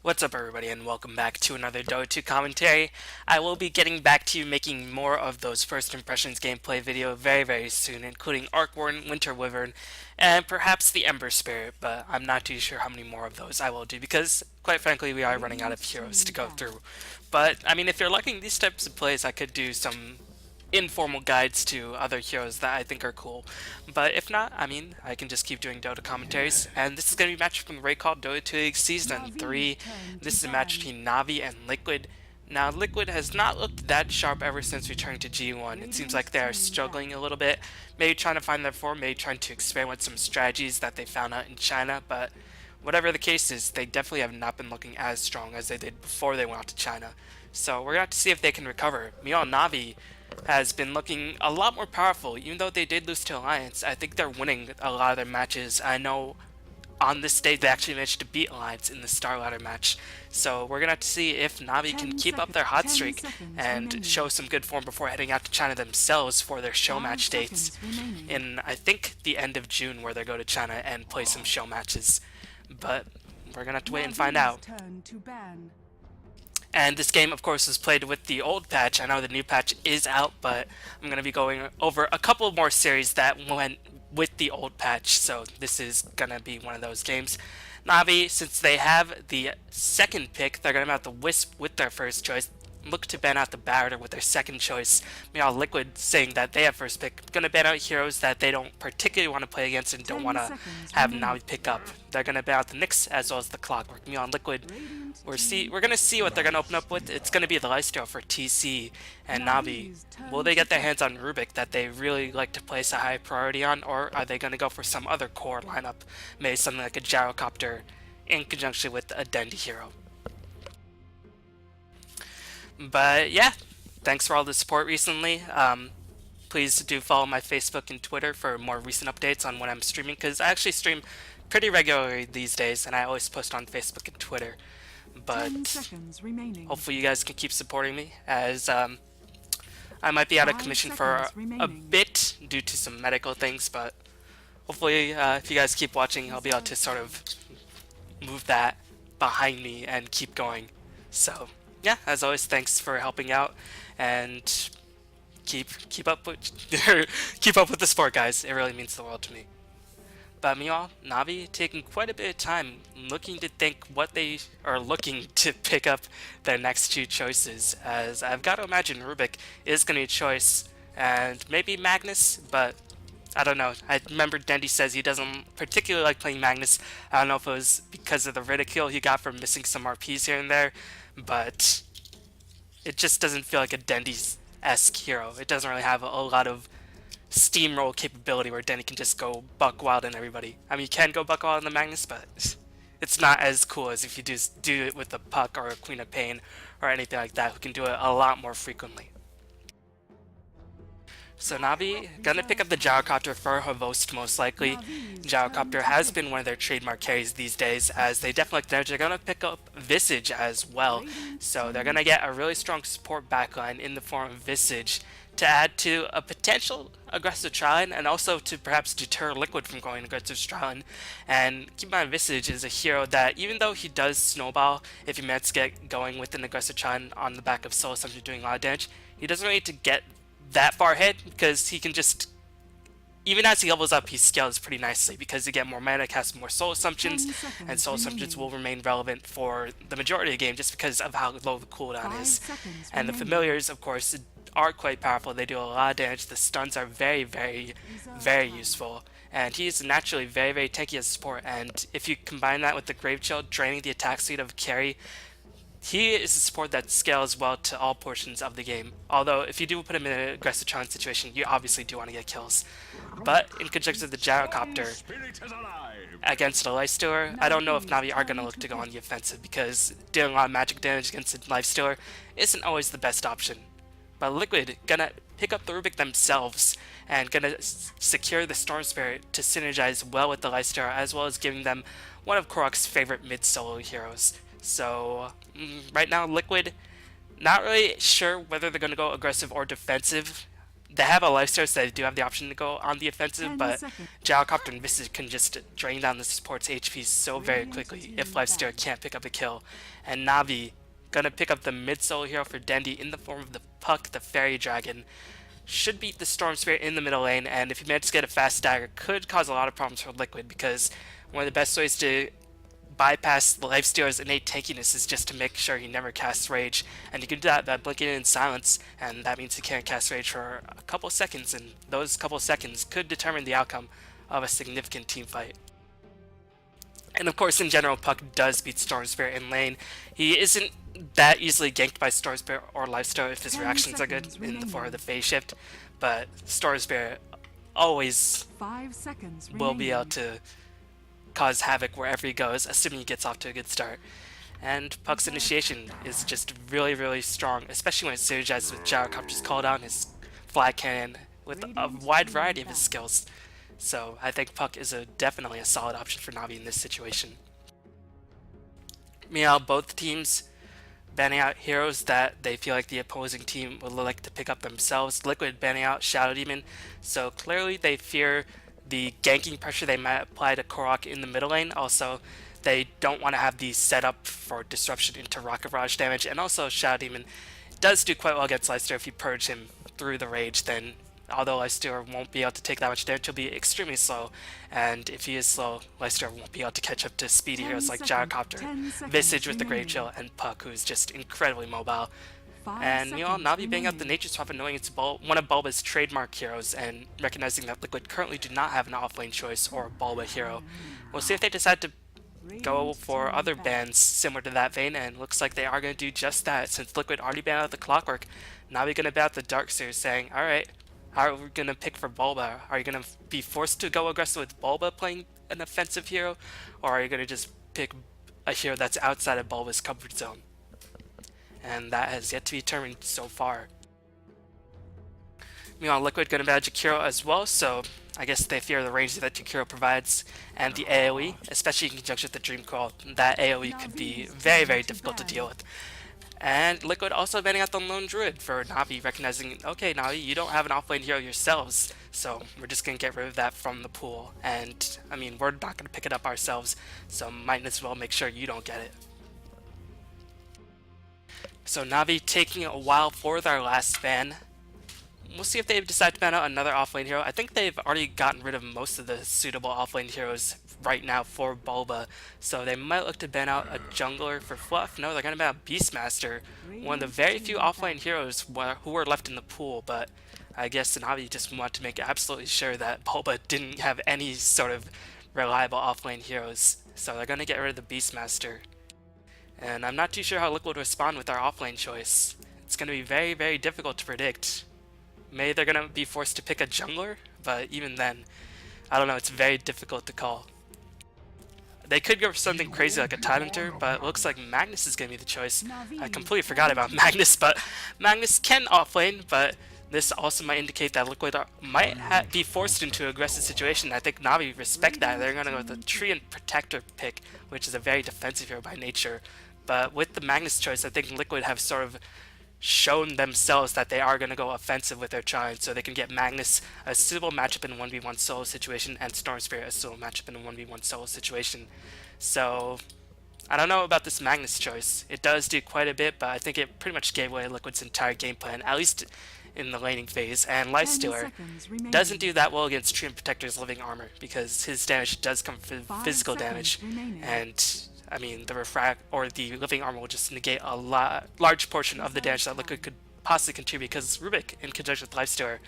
What's up everybody and welcome back to another Dota 2 commentary. I will be getting back to you making more of those first impressions gameplay video very soon, including Arcworn, Winter Wyvern, and perhaps the Ember Spirit, but I'm not too sure how many more of those I will do because quite frankly we are running out of heroes to go through. But I mean, if you're liking these types of plays, I could do some informal guides to other heroes that I think are cool. But if not, I mean, I can just keep doing Dota commentaries. And this is going to be a match from the Raidcall D2L League Season 3. This is a match between Navi and Liquid. Now, Liquid has not looked that sharp ever since returning to G1. It seems like they are struggling a little bit, maybe trying to find their form, maybe trying to experiment with some strategies that they found out in China, but whatever the case is, they definitely have not been looking as strong as they did before they went out to China. So we're going to have to see if they can recover. Meanwhile, Navi has been looking a lot more powerful. Even though they did lose to Alliance, I think they're winning a lot of their matches. I know on this stage they actually managed to beat Alliance in the Star Ladder match. So we're going to have to see if Navi can keep up their hot streak and show some good form before heading out to China themselves for their show match dates in, I think, the end of June, where they go to China and play some show matches. But we're going to have to wait and find out. And this game, of course, was played with the old patch. I know the new patch is out, but I'm going to be going over a couple more series that went with the old patch, so this is going to be one of those games. Navi, since they have the second pick, they're going to have the Wisp with their first choice, look to ban out the Barrier with their second choice. Meanwhile, Liquid, saying that they have first pick, going to ban out heroes that they don't particularly want to play against and don't want to have Navi pick up. They're going to ban out the Nyx as well as the Clockwork. Meanwhile, Liquid, we're going to see what they're going to open up with. It's going to be the Lifesteal for TC and Navi. Will they get their hands on Rubik that they really like to place a high priority on, or are they going to go for some other core lineup, maybe something like a Gyrocopter in conjunction with a Dendi hero? But yeah, thanks for all the support recently. Please do follow my Facebook and Twitter for more recent updates on when I'm streaming, because I actually stream pretty regularly these days, and I always post on Facebook and Twitter. But hopefully you guys can keep supporting me, as I might be out of commission for a bit due to some medical things, but hopefully if you guys keep watching, I'll be able to sort of move that behind me and keep going. So yeah, as always, thanks for helping out, and keep up with keep up with the sport, guys. It really means the world to me. But meanwhile, Navi taking quite a bit of time looking to think what they are looking to pick up their next two choices, as I've got to imagine Rubik is going to be a choice, and maybe Magnus, but I don't know. I remember Dendi says he doesn't particularly like playing Magnus. I don't know if it was because of the ridicule he got for missing some RPs here and there, but it just doesn't feel like a Dendi-esque hero. It doesn't really have a lot of steamroll capability where Dendi can just go buck wild on everybody. I mean, you can go buck wild on the Magnus, but it's not as cool as if you do it with a Puck or a Queen of Pain or anything like that, who can do it a lot more frequently. So Navi gonna pick up the Gyrocopter for Havost most likely. Gyrocopter has been one of their trademark carries these days, as they definitely like damage. They're gonna pick up Visage as well, so they're gonna get a really strong support backline in the form of Visage to add to a potential aggressive Trilon, and also to perhaps deter Liquid from going aggressive Trilon. And keep in mind, Visage is a hero that, even though he does snowball if he managed to get going with an aggressive Trilon on the back of Soul Assumption doing a lot of damage, he doesn't really need to get that far ahead, because he can just, even as he levels up, he scales pretty nicely, because you get more mana, casts more Soul Assumptions, and Soul Assumptions will remain relevant for the majority of the game just because of how low the cooldown is. And the Familiars, of course, are quite powerful. They do a lot of damage. The stuns are very useful, and he is naturally very tanky as a support, and if you combine that with the Grave Chill draining the attack speed of carry, he is a support that scales well to all portions of the game. Although, if you do put him in an aggressive challenge situation, you obviously do want to get kills. But in conjunction with the Gyrocopter against the Lifestealer, I don't know if Navi are going to look to go on the offensive, because dealing a lot of magic damage against the Lifestealer isn't always the best option. But Liquid gonna pick up the Rubik themselves and gonna secure the Storm Spirit to synergize well with the Lifestealer, as well as giving them one of Korok's favorite mid-solo heroes. So right now, Liquid, not really sure whether they're going to go aggressive or defensive. they have a lifesteal, so they do have the option to go on the offensive, but Gyrocopter and Visage can just drain down the support's HP so very quickly if lifesteal can't pick up a kill. And Navi gonna pick up the mid-solo hero for Dendi in the form of the Puck, the Fairy Dragon. Should beat the Storm Spirit in the middle lane, and if he manages to get a fast dagger, could cause a lot of problems for Liquid, because one of the best ways to bypass the lifestealer's innate tankiness is just to make sure he never casts Rage, and you can do that by blinking in silence, and that means he can't cast Rage for a couple seconds, and those couple seconds could determine the outcome of a significant team fight. And of course, in general, Puck does beat Storm Spirit in lane. He isn't that easily ganked by Storm Spirit or Lifesteal if his reactions are good in the form of the phase shift, but Storm Spirit always will be able to cause havoc wherever he goes, assuming he gets off to a good start. And Puck's initiation is just really, really strong, especially when it's synergized with Gyrocopter's cooldown, his flag cannon, with a wide variety of his skills. So I think Puck is definitely a solid option for Navi in this situation. Meanwhile, both teams banning out heroes that they feel like the opposing team would like to pick up themselves. Liquid banning out Shadow Demon, so clearly they fear the ganking pressure they might apply to Korok in the middle lane. Also, they don't want to have the setup for disruption into Rocket Barrage damage, and also Shadow Demon does do quite well against Lifestealer. If you purge him through the Rage, then although Lifestealer won't be able to take that much damage, he'll be extremely slow, and if he is slow, Lifestealer won't be able to catch up to speedy heroes like Gyrocopter, Visage with the Grave Chill, and Puck, who's just incredibly mobile. And you know, Navi banging out the Nature Swap, knowing it's one of Bulba's trademark heroes, and recognizing that Liquid currently do not have an offlane choice or a Bulba hero. We'll see if they decide to go for other bans similar to that vein, and looks like they are going to do just that. Since Liquid already banned out the Clockwork, Navi going to ban out the Darkseer, saying, alright, how are we going to pick for Bulba? Are you going to be forced to go aggressive with Bulba playing an offensive hero, or are you going to just pick a hero that's outside of Bulba's comfort zone? And that has yet to be determined so far. Meanwhile, Liquid going to ban Jakiro as well, so I guess they fear the range that Jakiro provides and the AoE, especially in conjunction with the Dream Coil. That AoE could be very, very difficult to deal with. And Liquid also banning out the Lone Druid for Navi, recognizing, okay, Navi, you don't have an offlane hero yourselves, so we're just going to get rid of that from the pool. And, I mean, we're not going to pick it up ourselves, so might as well make sure you don't get it. So Navi taking a while for their last ban. We'll see if they decide to ban out another offlane hero. I think they've already gotten rid of most of the suitable offlane heroes right now for Bulba, so they might look to ban out a jungler for Fluff. No, they're going to ban out Beastmaster, one of the very few offlane heroes who were left in the pool, but I guess Navi just want to make absolutely sure that Bulba didn't have any sort of reliable offlane heroes, so they're going to get rid of the Beastmaster. And I'm not too sure how Liquid will respond with our offlane choice. It's going to be very, very difficult to predict. Maybe they're going to be forced to pick a jungler, but even then, I don't know, it's very difficult to call. They could go for something crazy like a Tidehunter, but it looks like Magnus is going to be the choice. I completely forgot about Magnus, but Magnus can offlane, but this also might indicate that Liquid might be forced into an aggressive situation. I think Navi respect that. They're going to go with the Treant Protector pick, which is a very defensive hero by nature. But with the Magnus choice, I think Liquid have sort of shown themselves that they are going to go offensive with their challenge, so they can get Magnus a suitable matchup in a 1v1 solo situation, and Storm Spirit a suitable matchup in a 1v1 solo situation. So I don't know about this Magnus choice. It does do quite a bit, but I think it pretty much gave away Liquid's entire game plan, at least in the laning phase. And Lifestealer doesn't do that well against Treant Protector's living armor, because his damage does come from physical damage, and I mean, the refract or the living armor will just negate a large portion of the damage that Liquid could possibly contribute, because Rubik, in conjunction with Lifestealer,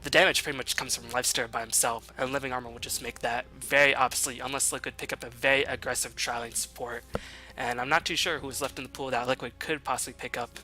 the damage pretty much comes from Lifestealer by himself, and living armor will just make that very obsolete unless Liquid pick up a very aggressive tri-lane support. And I'm not too sure who's left in the pool that Liquid could possibly pick up.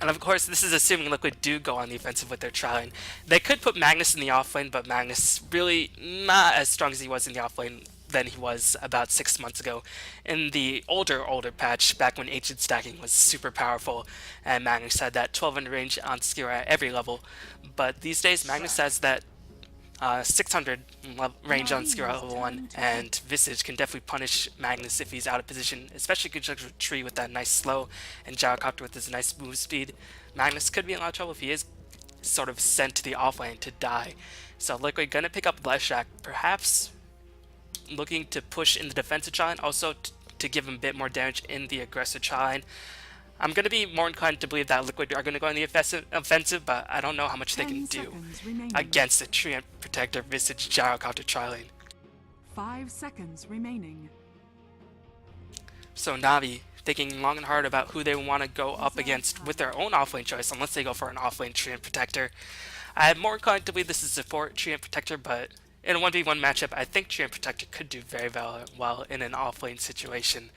And of course, this is assuming Liquid do go on the offensive with their tri-lane. They could put Magnus in the offlane, but Magnus really not as strong as he was in the offlane than he was about 6 months ago in the older patch, back when ancient stacking was super powerful, and Magnus had that 1200 range on skill at every level. But these days, Magnus has that 600 range on skill at level 1, and Visage can definitely punish Magnus if he's out of position, especially conjunct with Tree with that nice slow, and Gyrocopter with his nice move speed. Magnus could be in a lot of trouble if he is sort of sent to the offlane to die. So Liquid gonna pick up Leshak, perhaps looking to push in the defensive line, also to give him a bit more damage in the aggressive line. I'm going to be more inclined to believe that Liquid are going to go in the offensive, but I don't know how much they can do against a Treant Protector Visage Gyrocopter tri-lane. 5 seconds remaining. So Navi, thinking long and hard about who they want to go up against with their own offlane choice, unless they go for an offlane Treant Protector. I'm more inclined to believe this is support Treant Protector, but in a 1v1 matchup, I think Treant Protector could do very well in an offlane situation.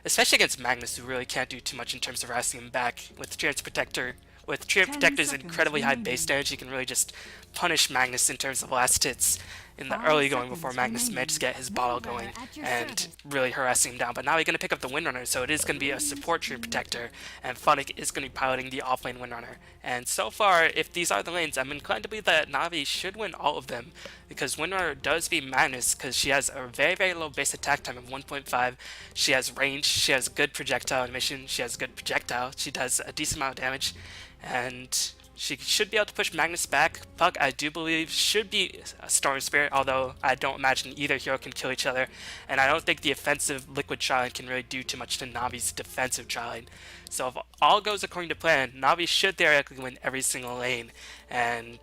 Especially against Magnus, who really can't do too much in terms of harassing him back. With Treant Protector's incredibly high base damage, he can really just punish Magnus in terms of last hits in the early going before Magnus manages to get his bottle going and really harassing him down. But now he's going to pick up the Windrunner, so it is going to be a support Treant Protector, and Funnick is going to be piloting the offlane Windrunner. And so far, if these are the lanes, I'm inclined to believe that Navi should win all of them, because Windrunner does beat Magnus, because she has a very low base attack time of 1.5, she has range, she has good projectile animation, she has good projectile, she does a decent amount of damage, and she should be able to push Magnus back. Puck, I do believe, should be a Storm Spirit, although I don't imagine either hero can kill each other, and I don't think the offensive Liquid tri-lane can really do too much to Navi's defensive tri-lane. So if all goes according to plan, Navi should theoretically win every single lane, and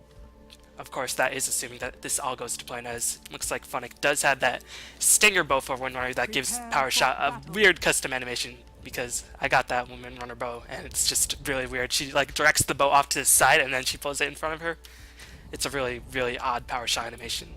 of course that is assuming that this all goes to plan, as it looks like Funnick does have that Stinger bow for Windrunner that gives Power Shot a weird custom animation, because I got that Windrunner bow and it's just really weird. She like directs the bow off to the side and then she pulls it in front of her. It's a really odd Power Shot animation.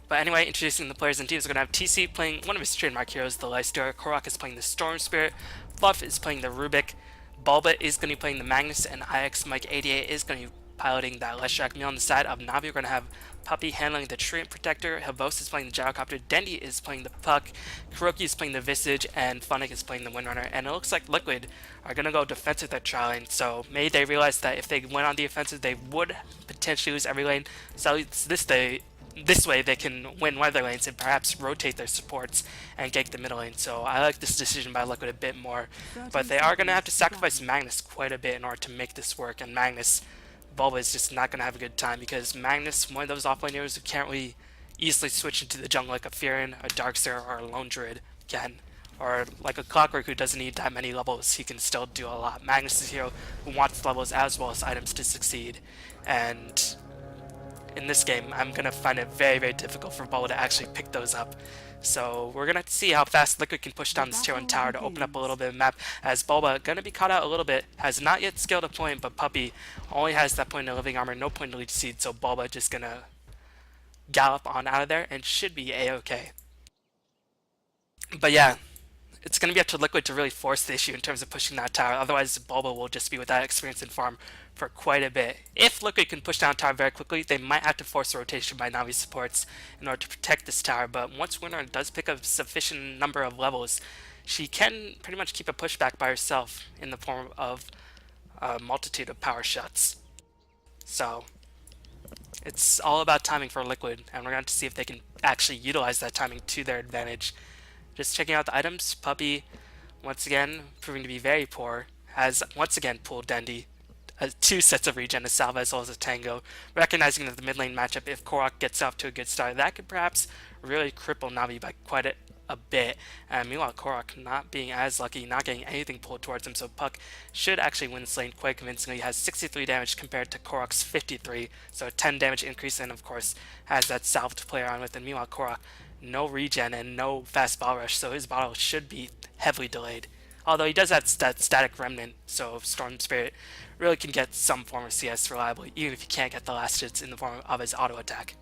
But anyway, introducing the players and teams, we're going to have TC playing one of his trademark heroes, the Lystor. Korok is playing the Storm Spirit. Fluff is playing the Rubik. Bulba is going to be playing the Magnus, and IX Mike 88 is going to be piloting that Leshak. Me on the side of Navi, we're going to have Puppy handling the Treant Protector, Havos is playing the Gyrocopter, Dendy is playing the Puck, Kuroki is playing the Visage, and Funnick is playing the Windrunner. And it looks like Liquid are going to go defensive their tri-lane, so maybe they realize that if they went on the offensive, they would potentially lose every lane. So this way they can win one of their lanes and perhaps rotate their supports and gank the middle lane. So I like this decision by Liquid a bit more, but they are going to have to sacrifice Magnus quite a bit in order to make this work, and Magnus, Bulba is just not going to have a good time, because Magnus, one of those offlane heroes who can't really easily switch into the jungle like a Furin, a Darkseer, or a Lone Druid can. Or like a Clockwork who doesn't need that many levels, he can still do a lot. Magnus is a hero who wants levels as well as items to succeed. And in this game, I'm going to find it very difficult for Bulba to actually pick those up. So we're going to see how fast Liquid can push down this tier 1 tower to open up a little bit of map, as Bulba going to be caught out a little bit, has not yet scaled a point, but Puppy only has that point in living armor, no point in leech seed, so Bulba just going to gallop on out of there and should be a-okay. But yeah, it's going to be up to Liquid to really force the issue in terms of pushing that tower, otherwise Bulba will just be without experience in farm for quite a bit. If Liquid can push down tower very quickly, they might have to force a rotation by Navi supports in order to protect this tower, but once Winner does pick up a sufficient number of levels, she can pretty much keep a pushback by herself in the form of a multitude of power shots. So it's all about timing for Liquid, and we're going to see if they can actually utilize that timing to their advantage. Just checking out the items, Puppy, once again, proving to be very poor, has once again pulled Dendy, 2 sets of regen, a Salva as well as a Tango, recognizing that the mid lane matchup, if Korok gets off to a good start, that could perhaps really cripple Navi by quite a bit. And meanwhile, Korok not being as lucky, not getting anything pulled towards him, so Puck should actually win this lane quite convincingly. He has 63 damage compared to Korok's 53, so a 10 damage increase, and of course has that Salva to play around with. And meanwhile, Korok, no regen and no fast ball rush, so his bottle should be heavily delayed. Although he does have that static remnant, so Storm Spirit really can get some form of CS reliably, even if he can't get the last hits in the form of his auto attack.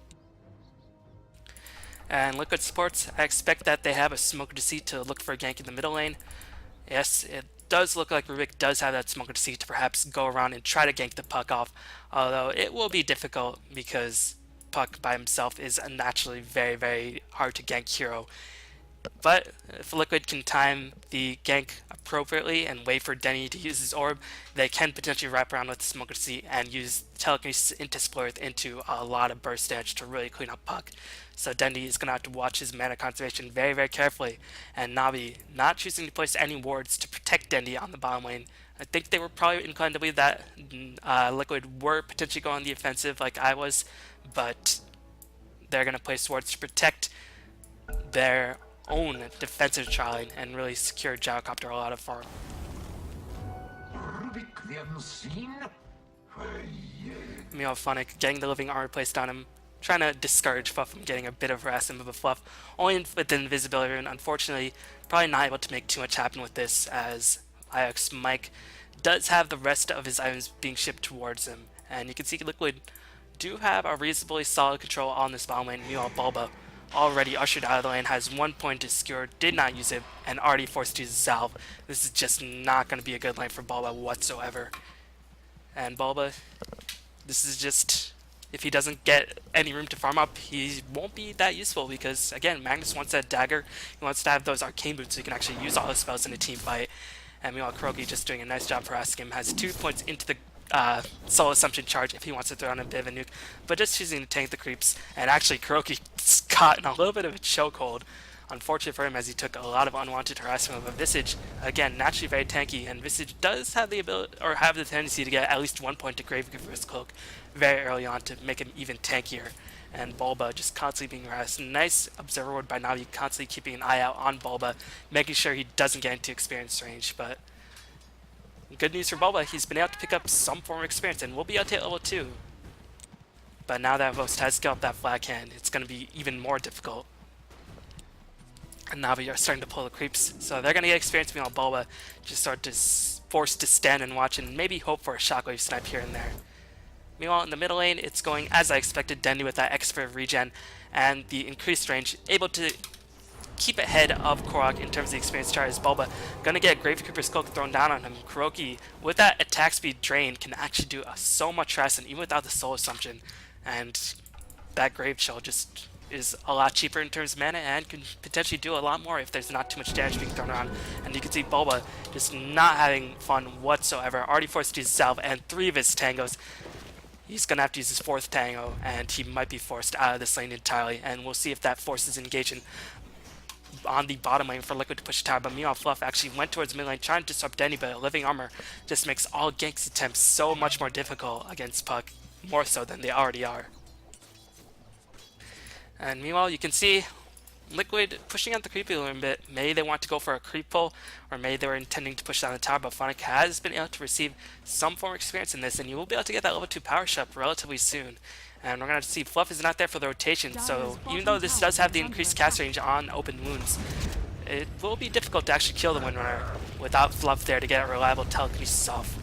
And Liquid supports, I expect that they have a Smoke of Deceit to look for a gank in the middle lane. Yes, it does look like Rubik does have that Smoke of Deceit to perhaps go around and try to gank the Puck off, although it will be difficult because Puck by himself is a naturally very hard to gank hero. But if Liquid can time the gank appropriately and wait for Denny to use his orb, they can potentially wrap around with the Smoker Seat and use Telekinesis into Splurth into a lot of burst damage to really clean up Puck. So Denny is going to have to watch his mana conservation very, very carefully. And Navi not choosing to place any wards to protect Denny on the bottom lane. I think they were probably inclined to believe that Liquid were potentially going on the offensive like I was, but they're going to place wards to protect their own defensive trialing and really secure Gyrocopter a lot of farm. Meanwhile, Funnick getting the living armor placed on him, trying to discourage Fluff from getting a bit of harassment, but Fluff only with the invisibility, and unfortunately probably not able to make too much happen with this, as Ix Mike does have the rest of his items being shipped towards him, and you can see Liquid do have a reasonably solid control on this bottom lane. Meanwhile, Bulba, already ushered out of the lane, has 1 point to secure, did not use it, and already forced to use Salve. This is just not going to be a good lane for Bulba whatsoever. And Bulba, this is just, if he doesn't get any room to farm up, he won't be that useful because, again, Magnus wants that dagger. He wants to have those arcane boots so he can actually use all his spells in a team fight. And meanwhile, Kuroki just doing a nice job harassing him, has 2 points into the Soul Assumption charge if he wants to throw on a bit of a nuke, but just choosing to tank the creeps. And actually, Kuroki's caught in a little bit of a chokehold. Unfortunate for him, as he took a lot of unwanted harassment of a Visage. Again, naturally very tanky, and Visage does have the ability, or have the tendency to get at least 1 point to Gravekeeper's Cloak very early on to make him even tankier. And Bulba just constantly being harassed. Nice observer ward by Navi, constantly keeping an eye out on Bulba, making sure he doesn't get into experience range. But good news for Bulba, he's been able to pick up some form of experience, and will be able to hit level 2. But now that Vost has scaled up that flag hand, it's going to be even more difficult. And Navi are starting to pull the creeps, so they're going to get experience. Meanwhile, Bulba just start to forced to stand and watch and maybe hope for a shockwave snipe here and there. Meanwhile, in the middle lane, it's going as I expected. Dendy with that extra regen and the increased range, able to keep ahead of Korok in terms of the experience chart. Is Bulba going to get Gravekeeper's Cloak thrown down on him? Kuroki, with that attack speed drain, can actually do so much harassment even without the Soul Assumption. And that Grave Shell just is a lot cheaper in terms of mana and can potentially do a lot more if there's not too much damage being thrown around. And you can see Bulba just not having fun whatsoever. Already forced to use Salve and 3 of his tangos. He's going to have to use his 4th tango, and he might be forced out of this lane entirely. And we'll see if that forces engagement on the bottom lane for Liquid to push tower. But meanwhile, Fluff actually went towards mid lane trying to disrupt Denny, but living armor just makes all ganks attempts so much more difficult against Puck, more so than they already are. And meanwhile, you can see Liquid pushing out the creepy a little bit. Maybe they want to go for a creep pull, or maybe they were intending to push down the tower, but Phonic has been able to receive some form of experience in this, and you will be able to get that level 2 power shot relatively soon. And we're going to see Fluff is not there for the rotation, so even though this does have the increased cast range on open wounds, it will be difficult to actually kill the Windrunner without Fluff there to get a reliable telekinesis off.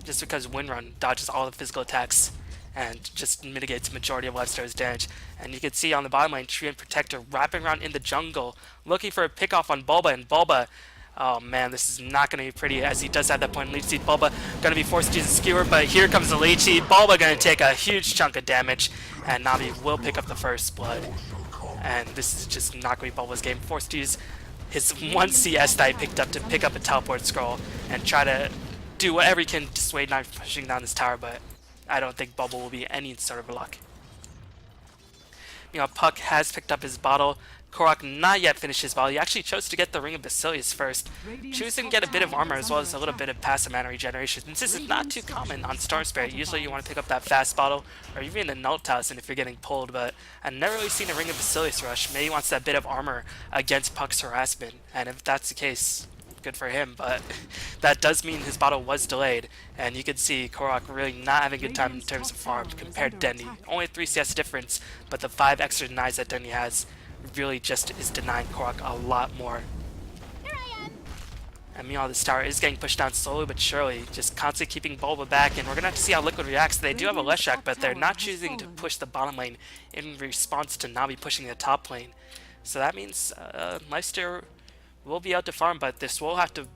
Just because Windrun dodges all the physical attacks and just mitigates the majority of Lifesteal's damage. And you can see on the bottom lane, Tree and Protector wrapping around in the jungle, looking for a pickoff on Bulba, and Bulba, oh man, this is not going to be pretty, as he does have that point in Leech Seed. Bulba going to be forced to use a Skewer, but here comes the Leech Seed. Bulba going to take a huge chunk of damage, and Navi will pick up the first blood. And this is just not going to be Bulba's game. Forced to use his 1 CS that he picked up to pick up a teleport scroll and try to do whatever he can to dissuade Navi from pushing down this tower, but I don't think Bubble will be any sort of luck. Puck has picked up his bottle. Korok not yet finished his bottle. He actually chose to get the Ring of Basilius first, choosing to get a bit of armor as well as a little bit of passive mana regeneration. This is not too common on Storm Spirit. Usually you want to pick up that fast bottle, or even the Null Talisman if you're getting pulled, but I've never really seen a Ring of Basilius rush. Maybe he wants that bit of armor against Puck's harassment, and if that's the case, good for him, but that does mean his bottle was delayed, and you can see Korok really not having a good time in terms of farm compared to Dendy. Only 3 CS difference, but the 5 extra denies that Dendy has really just is denying Korok a lot more. And meanwhile, this tower is getting pushed down slowly but surely, just constantly keeping Bulba back, and we're going to have to see how Liquid reacts. They do have a Leshrac, but they're not choosing to push the bottom lane in response to Navi pushing the top lane. So that means Lifesteal will be able to farm, but this will have to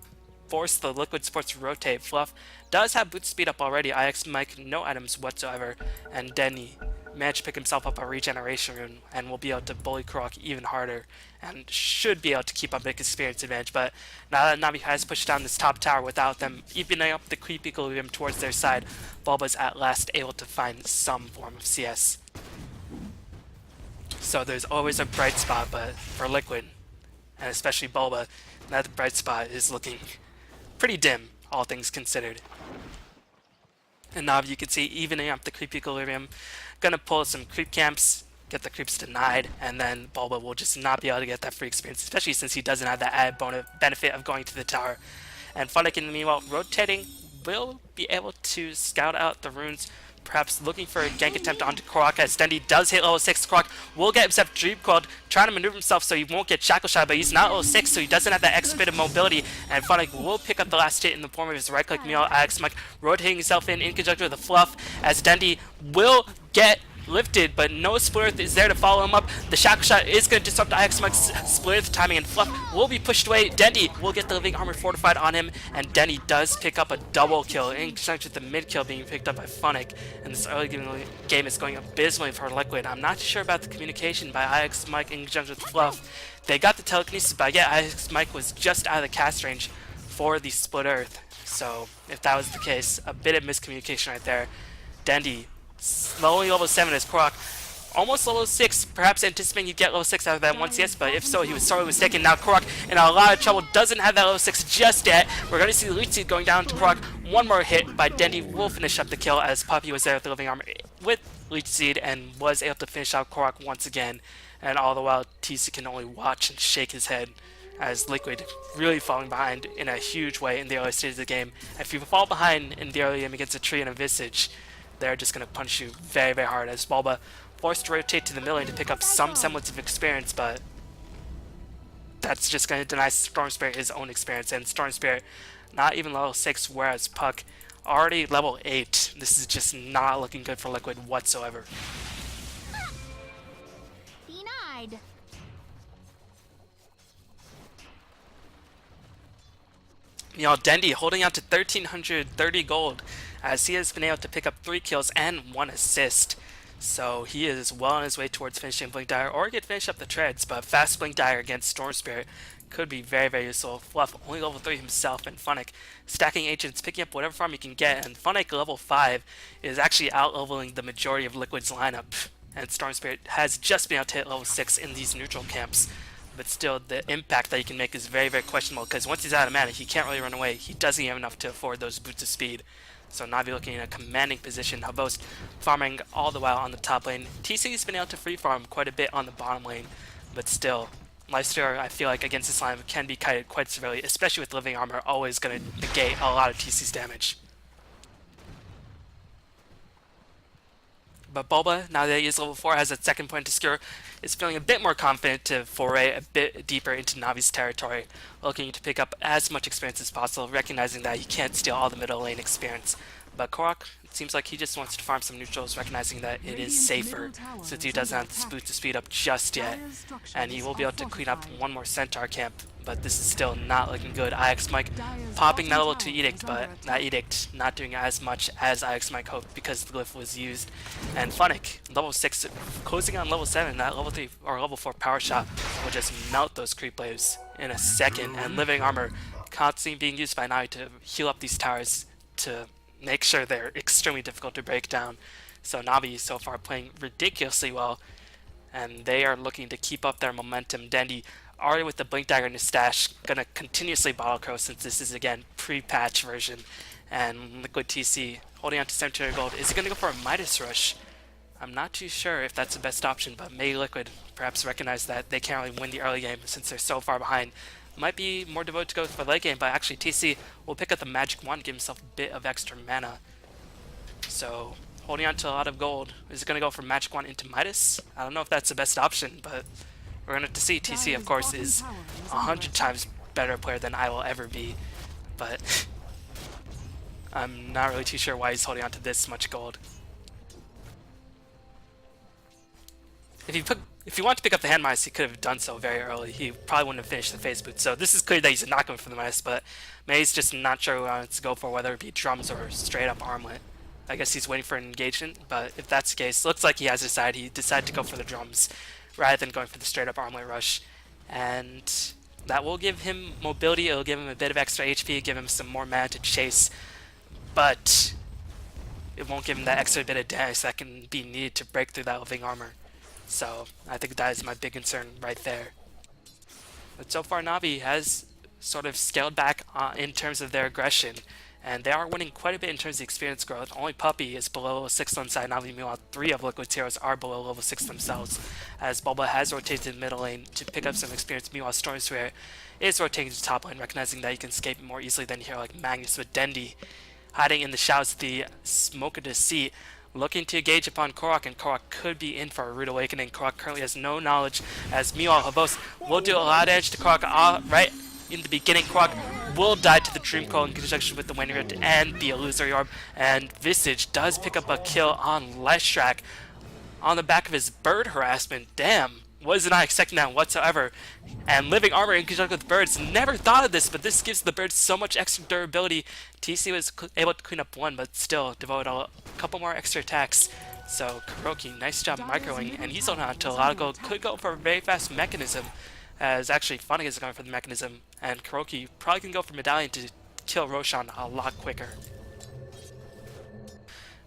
force the Liquid supports to rotate. Fluff does have boot speed up already. IX Mike, no items whatsoever. And Denny manage to pick himself up a regeneration rune and will be able to bully Korok even harder and should be able to keep up big experience advantage. But now that Navi has pushed down this top tower without them evening up the creep equilibrium towards their side, Bulba's at last able to find some form of CS. So there's always a bright spot, but for Liquid, and especially Bulba, that bright spot is looking pretty dim, all things considered. And now you can see evening up the creep equilibrium, gonna pull some creep camps, get the creeps denied, and then Bulba will just not be able to get that free experience, especially since he doesn't have that added benefit of going to the tower. And Funnick, in the meanwhile, rotating, will be able to scout out the runes, perhaps looking for a gank attempt onto Korok, as Dendy does hit level 6. Korok will get himself Dream Coiled, trying to maneuver himself so he won't get Shackle Shot, but he's not level 6, so he doesn't have that extra bit of mobility, and Funnick will pick up the last hit in the form of his right-click meal. Axmike rotating himself in conjunction with the Fluff, as Dendy will get lifted, but no Split Earth is there to follow him up. The Shackle Shot is going to disrupt Axmike's Split Earth timing, and Fluff will be pushed away. Dendy will get the Living Armor fortified on him, and Dendy does pick up a double kill in conjunction with the mid kill being picked up by Funnick. And this early game is going abysmally for Liquid. I'm not sure about the communication by Axmike in conjunction with Fluff. They got the telekinesis, but yet Axmike was just out of the cast range for the Split Earth. So if that was the case, a bit of miscommunication right there. Dendy slowly level 7 as Korok almost level 6, perhaps anticipating he'd get level 6 out of that one CS, but if so, he was sorely mistaken. Now Korok in a lot of trouble, doesn't have that level 6 just yet. We're going to see Leech Seed going down to Korok. One more hit by Dendy will finish up the kill, as Puppy was there with the Living Armor with Leech Seed and was able to finish out Korok once again. And all the while, TC can only watch and shake his head as Liquid really falling behind in a huge way in the early stages of the game. If you fall behind in the early game against a Tree and a Visage, they're just going to punch you very, very hard, as Bulba forced to rotate to the middle lane to pick up some semblance of experience, but that's just going to deny Storm Spirit his own experience, and Storm Spirit not even level 6, whereas Puck already level 8. This is just not looking good for Liquid whatsoever. Denied. You know, Dendy holding out to 1,330 gold, as he has been able to pick up 3 kills and 1 assist. So he is well on his way towards finishing Blink Dagger, or get finish up the treads, but fast Blink Dagger against Storm Spirit could be very, very useful. Fluff only level 3 himself, and Funnick stacking agents, picking up whatever farm he can get, and Funnick level 5 is actually out-leveling the majority of Liquid's lineup, and Storm Spirit has just been able to hit level 6 in these neutral camps. But still, the impact that he can make is very, very questionable, because once he's out of mana, he can't really run away. He doesn't have enough to afford those boots of speed. So Navi looking in a commanding position, Havost farming all the while on the top lane. TC's been able to free farm quite a bit on the bottom lane, but still, Lifestealer, I feel like against this line can be kited quite severely, especially with Living Armor always going to negate a lot of TC's damage. But Bulba, now that he is level 4, has that second point to secure, is feeling a bit more confident to foray a bit deeper into Navi's territory, looking to pick up as much experience as possible, recognizing that he can't steal all the middle lane experience. But Korok, it seems like he just wants to farm some neutrals, recognizing that it is safer, since he doesn't have the boots to speed up just yet, and he will be able to clean up one more Centaur camp. But this is still not looking good. Axmike popping that level 2 Edict, but that Edict not doing as much as Axmike hoped because the glyph was used. And Funnick, level 6, closing on level 7, that level 3 or level 4 power shot will just melt those creep waves in a second. And Living Armor constantly being used by Navi to heal up these towers to make sure they're extremely difficult to break down. So Navi so far playing ridiculously well, and they are looking to keep up their momentum. Dendy already with the Blink Dagger in his stash, gonna continuously bottle crow since this is again pre-patch version. And Liquid TC holding on to 1700 gold. Is he gonna go for a Midas Rush? I'm not too sure if that's the best option, but may Liquid perhaps recognize that they can't really win the early game since they're so far behind. Might be more devoted to go for the late game, but actually TC will pick up the Magic Wand, give himself a bit of extra mana. So holding on to a lot of gold. Is it gonna go from Magic Wand into Midas? I don't know if that's the best option, but we're going to have to see. TC, of course, is 100 times better player than I will ever be, but I'm not really too sure why he's holding on to this much gold. If he wanted to pick up the hand Midas, he could have done so very early. He probably wouldn't have finished the phase boot. So this is clear that he's not going for the Midas, but maybe he's just not sure who he wants to go for, whether it be drums or straight up armlet. I guess he's waiting for an engagement, but if that's the case, looks like he has decided. He decided to go for the drums rather than going for the straight up armlet rush. And that will give him mobility, it'll give him a bit of extra HP, give him some more mana to chase, but it won't give him that extra bit of damage that can be needed to break through that living armor. So I think that is my big concern right there. But so far Navi has sort of scaled back in terms of their aggression, and they are winning quite a bit in terms of experience growth. Only Puppy is below level 6 on side Navi, meanwhile 3 of Liquid's heroes are below level 6 themselves, as Bulba has rotated to the middle lane to pick up some experience, meanwhile Stormsphere is rotating to top lane, recognizing that he can escape more easily than a hero like Magnus, with Dendi hiding in the shadows of the Smoke of Deceit, looking to engage upon Korok, and Korok could be in for a rude awakening. Korok currently has no knowledge, as meanwhile Havos will do a lot of damage to Korok right in the beginning. Korok will die to the Dream Coil in conjunction with the Waning Rift and the Illusory Orb, and Visage does pick up a kill on Leshrac on the back of his bird harassment. Damn, was not expecting that whatsoever. And living armor in conjunction with birds, never thought of this, but this gives the birds so much extra durability. TC was able to clean up one, but still devote a couple more extra attacks. So Kuroki, nice job microing, and he's holding on to a lot of gold. Could go for a very fast mechanism, as actually Funny is going for the mechanism, and Kuroki probably can go for Medallion to kill Roshan a lot quicker.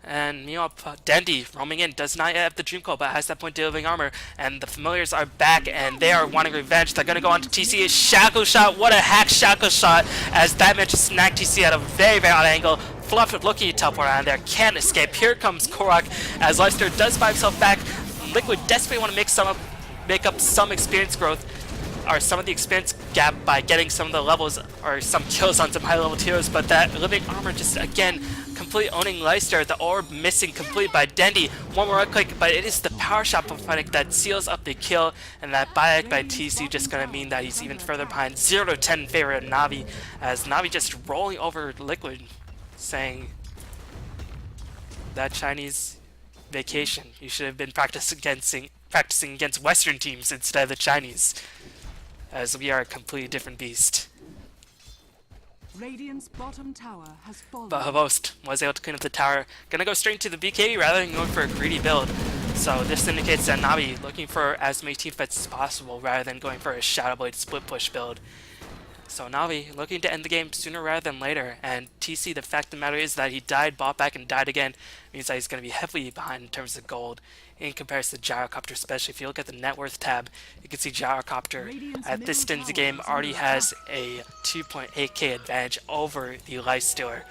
And meanwhile, Dendi roaming in does not yet have the Dream Coil, but has that point to living armor. And the familiars are back, and they are wanting revenge. They're going to go on to TC. Shackle shot. What a hack shackle shot, as that managed to snag TC at a very, very odd angle. Fluff looking to teleport around there. Can't escape. Here comes Korok, as Leicester does buy himself back. Liquid desperately want to make up some experience growth, or some of the experience gap, by getting some of the levels or some kills on some high level heroes, but that living armor just again completely owning Leicester. The orb missing complete by Dendi. One more right click, but it is the power shot of Fennec that seals up the kill, and that buyback by TC just gonna mean that he's even further behind, 0-10 in favor of Navi, as Navi just rolling over Liquid, saying that Chinese vacation, you should have been practicing against Western teams instead of the Chinese, as we are a completely different beast. Radiant's bottom tower has fallen. But Havost was able to clean up the tower. Gonna go straight to the BKB rather than going for a greedy build. So this indicates that Navi looking for as many teamfights as possible rather than going for a Shadow Blade split push build. So Navi looking to end the game sooner rather than later, and TC, the fact of the matter is that he died, bought back, and died again, means that he's going to be heavily behind in terms of gold in comparison to Gyrocopter. Especially if you look at the net worth tab, you can see Gyrocopter at this stage of the game already has a 2.8k advantage over the Lifestealer,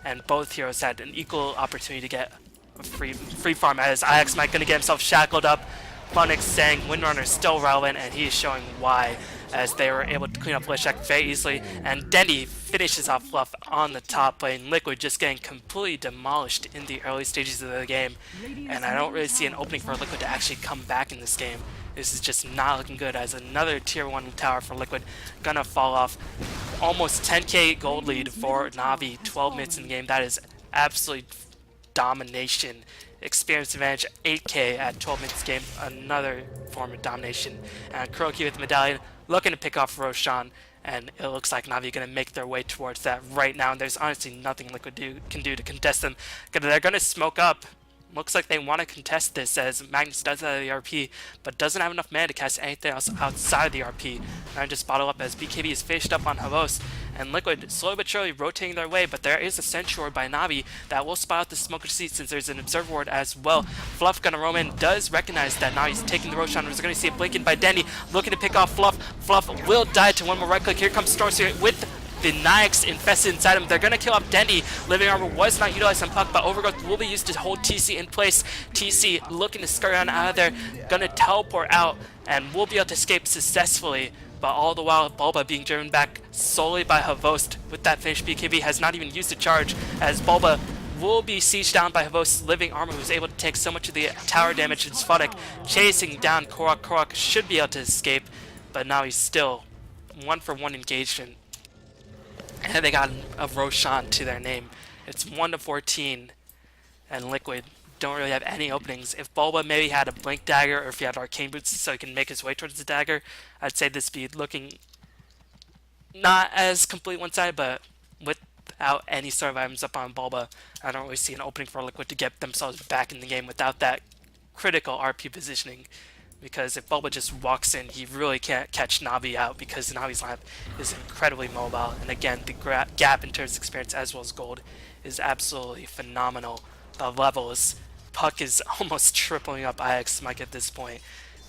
and both heroes had an equal opportunity to get a free farm, as Ix might going to get himself shackled up. Funix saying Windrunner is still relevant, and he is showing why, as they were able to clean up Leshrac very easily, and Dendi finishes off Fluff on the top lane. Liquid just getting completely demolished in the early stages of the game, and I don't really see an opening for Liquid to actually come back in this game. This is just not looking good, as another tier 1 tower for Liquid gonna fall off. Almost 10k gold lead for Navi, 12 minutes in the game. That is absolute domination. Experience advantage 8k at 12 minutes game, another form of domination. And Kuroki with the Medallion looking to pick off Roshan, and it looks like Navi are going to make their way towards that right now, and there's honestly nothing Liquid can do to contest them. They're going to smoke up. Looks like they want to contest this, as Magnus does that at the RP, but doesn't have enough mana to cast anything else outside of the RP. And just bottle up as BKB is finished up on Havos, and Liquid slowly but surely rotating their way, but there is a Sentry Ward by Navi that will spot out the Smoke of Deceit, since there's an Observer Ward as well. Fluff gonna roam in, does recognize that Navi's taking the Roshan. We're gonna see a blink in by Dendi, looking to pick off Fluff. Fluff will die to one more right click. Here comes Stormsphere with the Nyx infested inside him. They're going to kill up Dendi. Living armor was not utilized on Puck, but Overgrowth will be used to hold TC in place. TC looking to scurry on out of there, going to teleport out, and will be able to escape successfully. But all the while, Bulba being driven back solely by Havost with that finished BKB, has not even used a charge, as Bulba will be sieged down by Havost's living armor, who's able to take so much of the tower damage. And Sphotic chasing down Korok. Korok should be able to escape, but now he's still 1-for-1 engagement. And they got a Roshan to their name. It's 1-14, and Liquid don't really have any openings. If Bulba maybe had a Blink Dagger, or if he had Arcane Boots so he can make his way towards the dagger, I'd say this be looking not as complete one-sided, but with without any sort of items up on Bulba. I don't really see an opening for Liquid to get themselves back in the game without that critical RP positioning. Because if Bulba just walks in, he really can't catch Navi out because Navi's lineup is incredibly mobile. And again, the gap in terms of experience as well as gold is absolutely phenomenal. The levels, Puck is almost tripling up IX Mike at this point.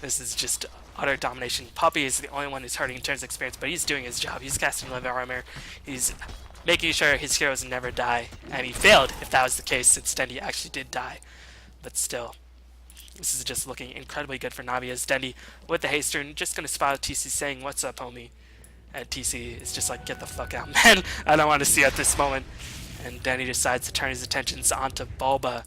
This is just utter domination. Puppy is the only one who's hurting in terms of experience, but he's doing his job. He's casting level armor. He's making sure his heroes never die. And he failed if that was the case, since Dendy actually did die. But still, this is just looking incredibly good for Navi as Dendy with the haste turn, just gonna spot out TC saying, "What's up, homie?" And TC is just like, "Get the fuck out, man. I don't want to see you at this moment." And Dendy decides to turn his attentions onto Bulba.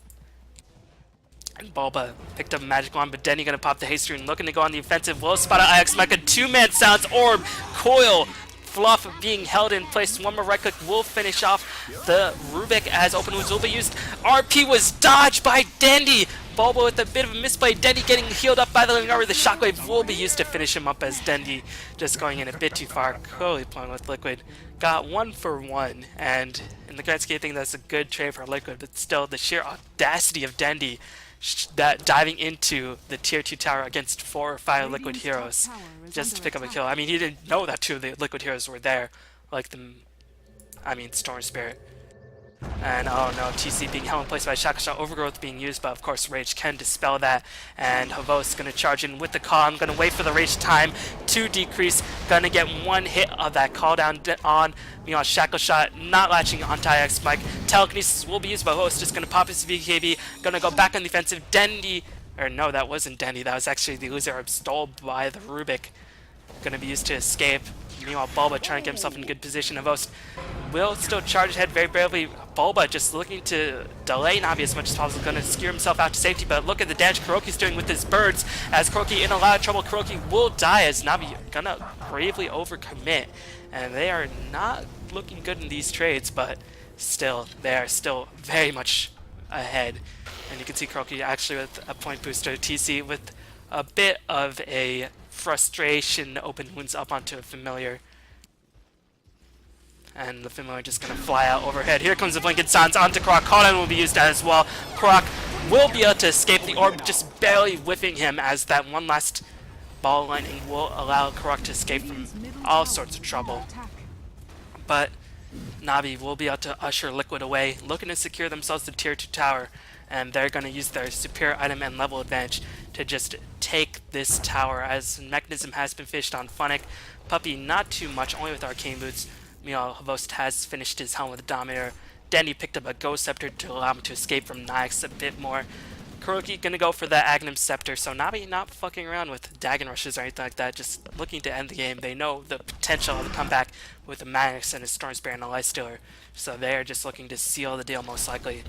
And Bulba picked up a magic wand, but Denny gonna pop the haste rune, looking to go on the offensive. Will spot out IX Mike, a two-man silence orb, coil, fluff being held in place. One more right click will finish off the Rubik as open wounds will be used. RP was dodged by Dendy. Bulba with a bit of a misplay. Dendy getting healed up by the Lingar. The shockwave will be used to finish him up as Dendy just going in a bit too far. Clearly playing with Liquid. Got 1 for 1, and in the grand scheme, I think that's a good trade for Liquid, but still the sheer audacity of Dendy that diving into the tier 2 tower against 4 or 5 Liquid heroes just to pick up a kill. I mean, he didn't know that 2 of the Liquid heroes were there, like Storm Spirit. And oh no, TC being held in place by Shackle Shot, Overgrowth being used, but of course Rage can dispel that. And Havos gonna charge in with the call. I'm gonna wait for the Rage time to decrease. Gonna get 1 hit of that call down on Shackle Shot, not latching onto IX Mike. Telekinesis will be used by Havos, just gonna pop his VKB. Gonna go back on the offensive. Dendy, or no, that wasn't Dendy, that was actually the loser orb stole by the Rubik. Gonna be used to escape. Meanwhile, Bulba trying to get himself in good position. Avos will still charge ahead very bravely. Bulba just looking to delay Navi as much as possible. Going to skewer himself out to safety, but look at the damage Kuroki's doing with his birds. As Kuroki in a lot of trouble, Kuroki will die as Navi gonna bravely overcommit. And they are not looking good in these trades, but still, they are still very much ahead. And you can see Kuroki actually with a point booster. TC with a bit of a frustration open wounds up onto a familiar. And the familiar just gonna fly out overhead. Here comes the Blinking Sands onto Croc. Call-down will be used as well. Croc will be able to escape the orb, just barely whiffing him as that one last ball lightning will allow Croc to escape from all sorts of trouble. But Navi will be able to usher Liquid away, looking to secure themselves the tier 2 tower. And they're going to use their superior item and level advantage to just take this tower, as Mechanism has been fished on Funnick. Puppy not too much, only with Arcane Boots. Meanwhile, Havost has finished his helm with a Dominator. Danny picked up a Ghost Scepter to allow him to escape from Nyx a bit more. Kuroki gonna go for the Aghanim Scepter, so Navi not fucking around with Dagon Rushes or anything like that, just looking to end the game. They know the potential of the comeback with the Manix and a Storm Spirit and a Lifestealer, so they're just looking to seal the deal most likely.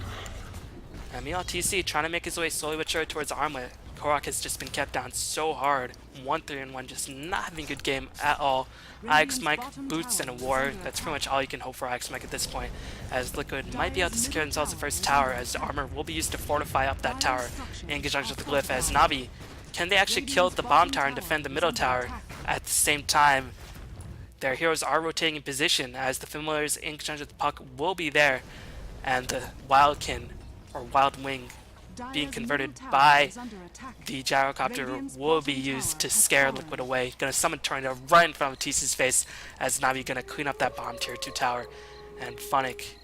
And meanwhile, TC trying to make his way slowly but surely towards Armlet. Korok has just been kept down so hard. 1-3-1, just not having a good game at all. IX Mike, Boots, and a War. That's pretty much all you can hope for IX Mike at this point, as Liquid might be able to secure themselves the first tower, as armor will be used to fortify up that tower in conjunction with the Glyph. As Navi, can they actually kill the bottom tower and defend the middle tower at the same time? Their heroes are rotating in position, as the Familiars in conjunction with the Puck will be there, and the Wildkin, or Wild Wing, being converted by the gyrocopter will be used to scare Liquid away. Gonna summon Tornado right in front of TC's face, as Navi gonna clean up that bottom tier 2 tower. And Funnick,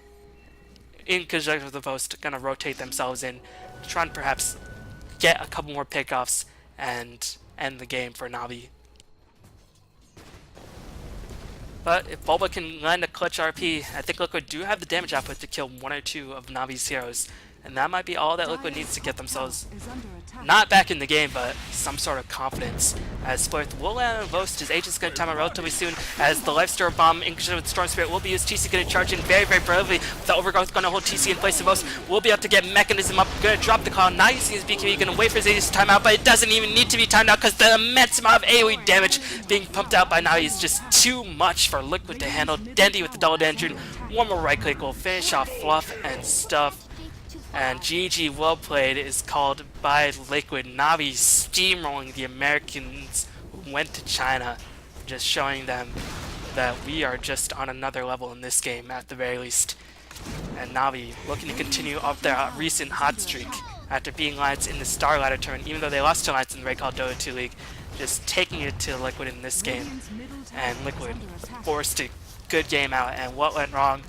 in conjunction with the Post, gonna rotate themselves in, trying to perhaps get a couple more pickoffs and end the game for Navi. But if Bulba can land a clutch RP, I think Liquid do have the damage output to kill 1 or 2 of Navi's heroes. And that might be all that Liquid needs to get themselves not back in the game, but some sort of confidence. As Splurth will land on Vost, his agent's going to time out relatively soon, as the Lifestealer Bomb in conjunction with Storm Spirit will be used. TC going to charge in very, very bravely. The Overgrowth going to hold TC in place. The Vost will be able to get Mechanism up, going to drop the call, not using his BKB, going to wait for his agent's timeout, but it doesn't even need to be timed out because the immense amount of AoE damage being pumped out by Navi is just too much for Liquid to handle. Dendy with the double Dendron. One more right click will finish off Fluff and Stuff. And GG well played is called by Liquid. Navi steamrolling the Americans who went to China, just showing them that we are just on another level in this game at the very least. And Navi looking to continue up their recent hot streak after beating Lions in the Star Ladder tournament, even though they lost to Lions in the Raidcall D2L League, just taking it to Liquid in this game. And Liquid forced a good game out, and what went wrong?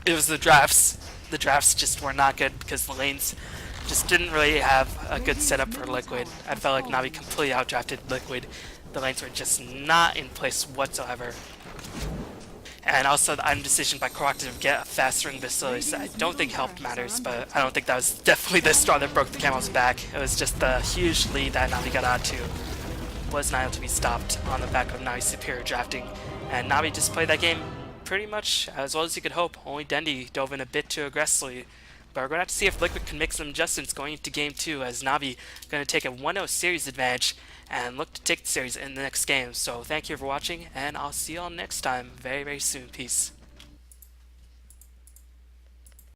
It was the drafts. The drafts just were not good because the lanes just didn't really have a good setup for Liquid. I felt like Navi completely outdrafted Liquid. The lanes were just not in place whatsoever. And also the item decision by Coactive to get a fast ring Basilius, I don't think helped matters, but I don't think that was definitely the straw that broke the camel's back. It was just the huge lead that Navi got onto was not able to be stopped on the back of Navi's superior drafting. And Navi just played that game pretty much as well as you could hope. Only Dendi dove in a bit too aggressively. But we're going to have to see if Liquid can make some adjustments going into Game 2, as Navi going to take a 1-0 series advantage and look to take the series in the next game. So thank you for watching, and I'll see you all next time very, very soon. Peace.